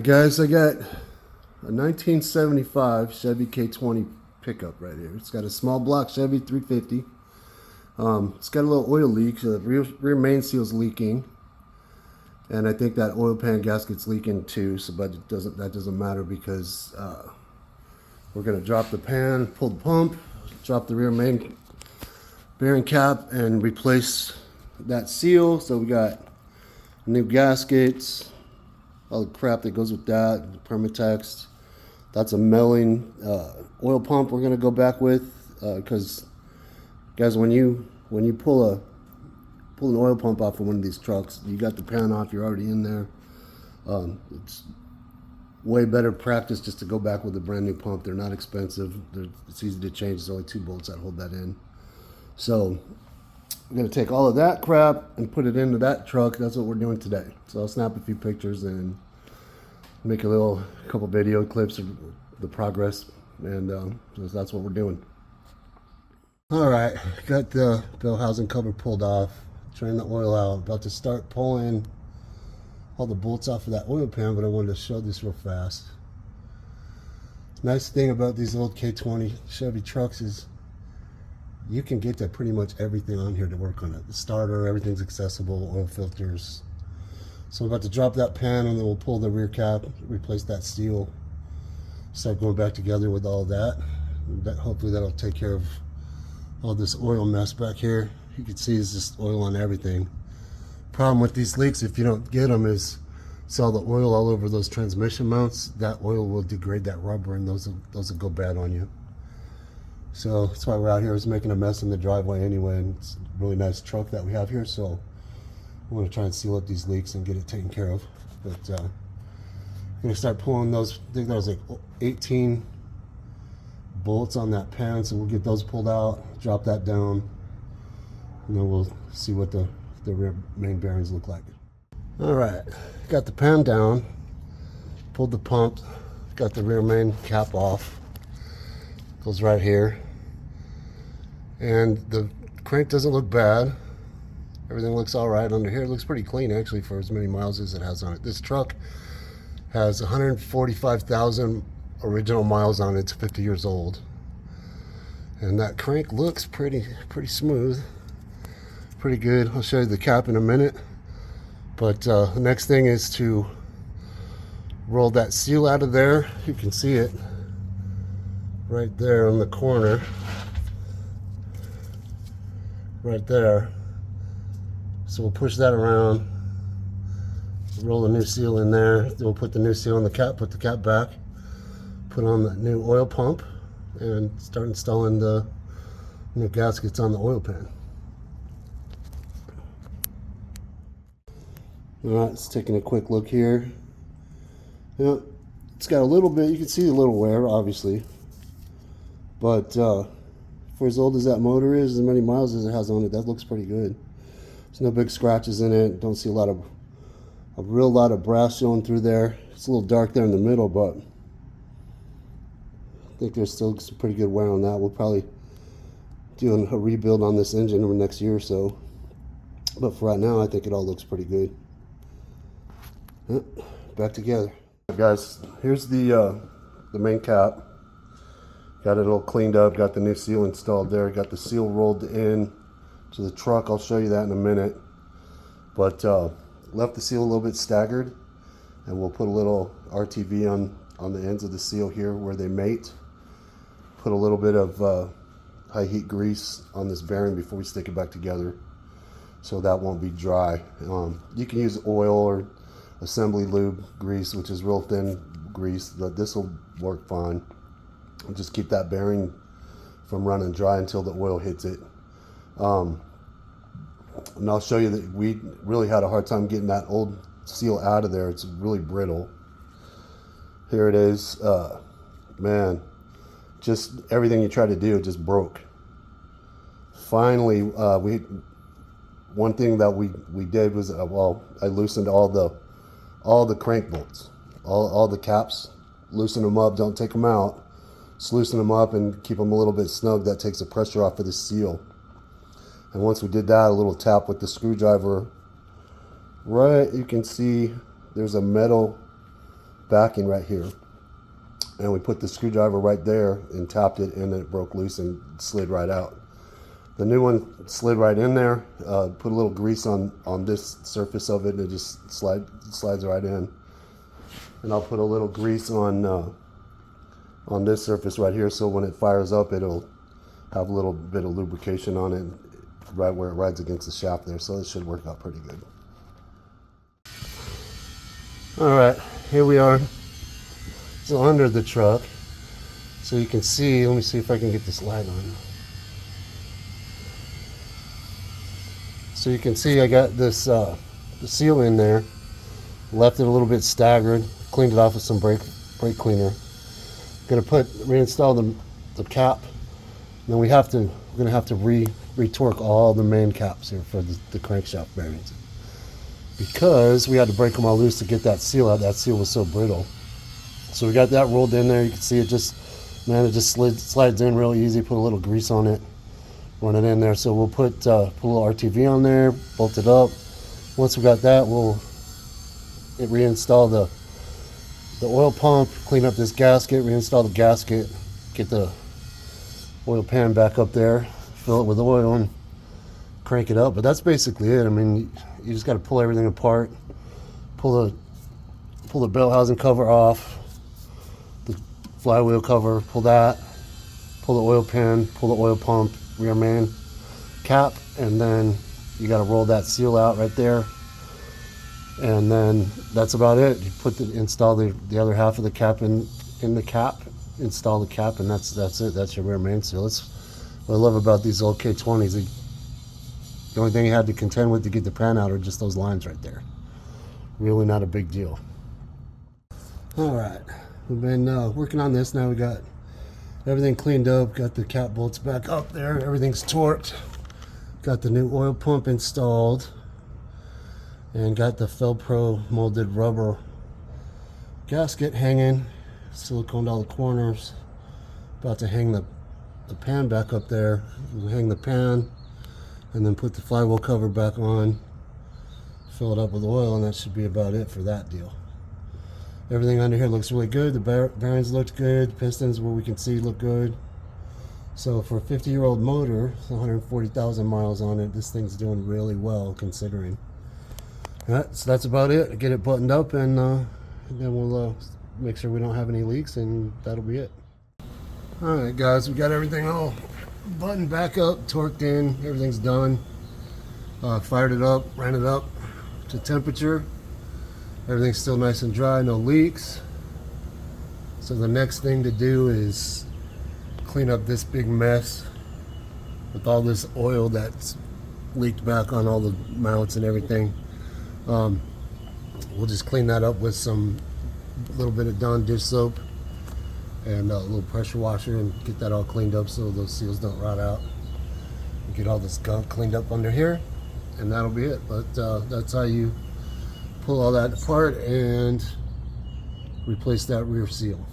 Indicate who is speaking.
Speaker 1: Alright guys, I got a 1975 Chevy K20 pickup right here. It's got a small block Chevy 350. It's got a little oil leak, so the rear main seal's leaking. And I think that oil pan gasket's leaking too, so but that doesn't matter because we're gonna drop the pan, pull the pump, drop the rear main bearing cap, and replace that seal. So we got new gaskets, all the crap that goes with that, Permatex. That's a milling oil pump we're gonna go back with, because guys, when you pull an oil pump off of one of these trucks, you got the pan off, you're already in there. It's way better practice just to go back with a brand new pump. They're not expensive. It's easy to change. There's only 2 bolts that hold that in. So we're gonna take all of that crap and put it into that truck. That's what we're doing today. So I'll snap a few pictures and make a couple video clips of the progress, and so that's what we're doing. All right, got the bell housing cover pulled off, drain the oil out, about to start pulling all the bolts off of that oil pan, but I wanted to show this real fast. Nice thing about these old K20 Chevy trucks is you can get to pretty much everything on here to work on it. The starter, everything's accessible, oil filters. So I'm about to drop that pan, and then we'll pull the rear cap, replace that seal, start going back together with all that. Hopefully that'll take care of all this oil mess back here. You can see it's just oil on everything. Problem with these leaks, if you don't get them, is it's all the oil all over those transmission mounts. That oil will degrade that rubber, and those will go bad on you. So that's why we're out here. It's making a mess in the driveway anyway, and it's a really nice truck that we have here, so I want to try and seal up these leaks and get it taken care of. But I'm going to start pulling those. I think there was like 18 bolts on that pan, so we'll get those pulled out, drop that down, and then we'll see what the rear main bearings look like. All right, got the pan down, pulled the pump, got the rear main cap off. Goes right here, and the crank doesn't look bad. Everything looks all right under here. It looks pretty clean actually for as many miles as it has on it. This truck has 145,000 original miles on it. It's 50 years old, and that crank looks pretty smooth, pretty good. I'll show you the cap in a minute, but the next thing is to roll that seal out of there. You can see it right there on the corner, right there. So we'll push that around, roll the new seal in there, then we'll put the new seal on the cap, put the cap back, put on the new oil pump, and start installing the new gaskets on the oil pan. All right, let's taking a quick look here. Yep, it's got a little bit, you can see a little wear obviously, but for as old as that motor is, as many miles as it has on it, that looks pretty good. There's no big scratches in it. Don't see a real lot of brass showing through there. It's a little dark there in the middle, but I think there's still some pretty good wear on that. We'll probably do a rebuild on this engine over the next year or so, but for right now, I think it all looks pretty good. Back together, guys. Here's the main cap. Got it all cleaned up, got the new seal installed there, got the seal rolled in to the truck. I'll show you that in a minute. But left the seal a little bit staggered, and we'll put a little RTV on the ends of the seal here where they mate. Put a little bit of high heat grease on this bearing before we stick it back together, so that won't be dry. You can use oil or assembly lube grease, which is real thin grease, but this will work fine. Just keep that bearing from running dry until the oil hits it. And I'll show you that we really had a hard time getting that old seal out of there. It's really brittle. Here it is. Man, just everything you try to do, it just broke. Finally, one thing that we did was, I loosened all the crank bolts, all the caps, loosen them up, don't take them out. Just loosen them up and keep them a little bit snug. That takes the pressure off of the seal. And once we did that, a little tap with the screwdriver, right, you can see there's a metal backing right here. And we put the screwdriver right there and tapped it, and then it broke loose and slid right out. The new one slid right in there. Put a little grease on this surface of it, and it just slides right in. And I'll put a little grease on this surface right here, so when it fires up, it'll have a little bit of lubrication on it right where it rides against the shaft there. So it should work out pretty good. All right, here we are. So under the truck, so you can see, let me see if I can get this light on. So you can see I got this the seal in there, left it a little bit staggered, cleaned it off with some brake cleaner. Gonna reinstall the cap, and then we're gonna have to re-torque all the main caps here for the crankshaft bearings, because we had to break them all loose to get that seal out. That seal was so brittle. So we got that rolled in there. You can see it just slides in real easy. Put a little grease on it, run it in there. So we'll put a little RTV on there, bolt it up. Once we got that, we'll reinstall the oil pump, clean up this gasket, reinstall the gasket, get the oil pan back up there, fill it with oil, and crank it up. But that's basically it. I mean, you just got to pull everything apart, pull the belt housing cover off, the flywheel cover, pull the oil pan, pull the oil pump, rear main cap, and then you got to roll that seal out right there. And then that's about it. You install the other half of the cap in the cap, install the cap, and that's it. That's your rear main seal. That's what I love about these old K20s. The only thing you had to contend with to get the pan out are just those lines right there. Really not a big deal. All right, we've been working on this. Now we got everything cleaned up, got the cap bolts back up there, everything's torqued, got the new oil pump installed, and got the Felpro molded rubber gasket hanging, siliconed all the corners. About to hang the pan back up there. We'll hang the pan and then put the flywheel cover back on, fill it up with oil, and that should be about it for that deal. Everything under here looks really good. The bearings looked good. Pistons, where we can see, look good. So for a 50-year-old motor, 140,000 miles on it, this thing's doing really well considering. Alright, so that's about it. Get it buttoned up, and then we'll make sure we don't have any leaks, and that'll be it. Alright guys, we got everything all buttoned back up, torqued in, everything's done. Fired it up, ran it up to temperature. Everything's still nice and dry, no leaks. So the next thing to do is clean up this big mess with all this oil that's leaked back on all the mounts and everything. We'll just clean that up with a little bit of Dawn dish soap and a little pressure washer, and get that all cleaned up so those seals don't rot out. Get all this gunk cleaned up under here, and that'll be it. But that's how you pull all that apart and replace that rear seal.